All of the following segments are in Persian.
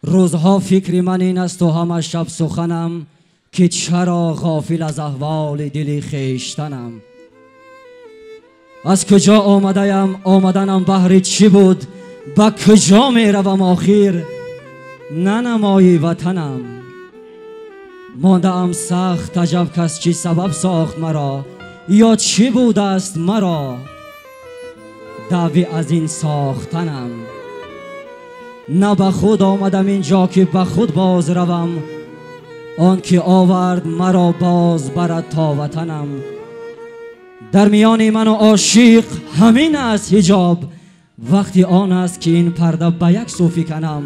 روزها فکر من این است و همه شب سخنم که چرا غافل از احوال دل خویشتنم. از کجا آمدنم بهر چی بود، به کجا می روم آخر ننمای وطنم. مانده ام سخت عجب کس چی سبب ساخت مرا، یا چی بود است مرا دعوی از این ساختنم. نه به خود آمدم اینجا که به خود باز روم، آن که آورد مرا باز برد تا وطنم. در میان من و عاشق همین است حجاب، وقتی آن است که این پرده به یک سو فکنم.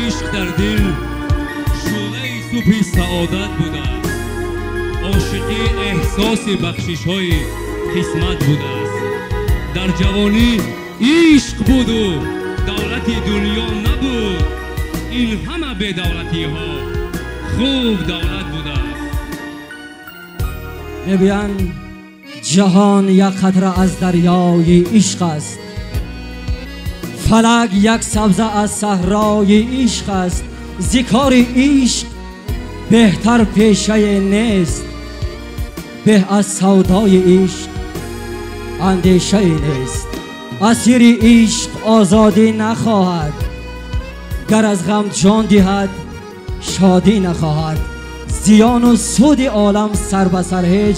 عشق در دل شعله صبح سعادت بوده است، عاشقی احساس بخشش های قسمت بوده است. در جوانی عشق بود و دولت دنیا نبود، این همه به دولتی ها خوب دولت بوده است. میگویند جهان یک قطره از دریای عشق است، فلک یک سبزه از صحرای عشق است. ذکار عشق بهتر پیشه نیست، به از سودای عشق اندیشه نیست. اسیر عشق آزادی نخواهد، گر از غم جان دهد شادی نخواهد. زیان و سود عالم سر به سر هیچ،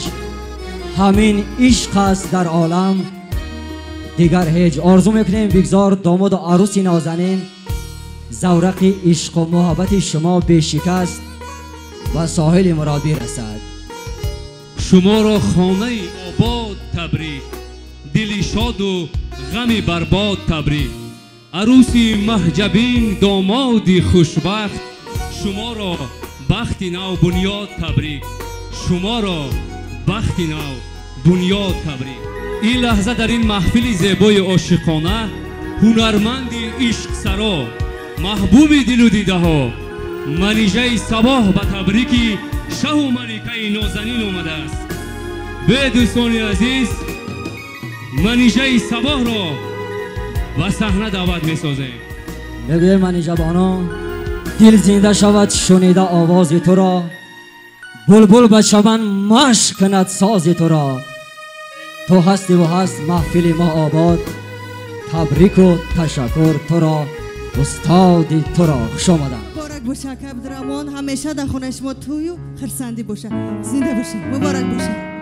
همین عشق است در عالم دیگر هیچ. آرزو میکنیم بگذار داماد و عروسی نازنین زورق عشق و محبت شما بشکست و ساحل مراد برسد. شما را خانه آباد تبریک، دلی شاد و غم برباد تبریک. عروسی محجبین دامادی خوشبخت، شما را بخت نو بنیاد تبریک. شما را بخت نو بنیاد تبریک. این لحظه در این محفل زیبای عاشقانه، هنرمند عشق سرا، محبوب دل و دیده ها، منیژه صباح به تبریکی شه و ملکه نازنین اومده است. به دوستان عزیز منیژه صباح را و صحنه دعوت می سازیم. بگوی منیژه بانو دل زنده شود شنیده آواز تو را، بلبل به چمن مشق کند ساز تو را. تو هستی و هست محفل ما آباد، تبریک و تشکر تو را استاد تو را. خوش آمدن. مبارک باشه عبدالرحمن، همیشه در خونه شما توی و خرسندی باشه، زنده باشه، مبارک باشه.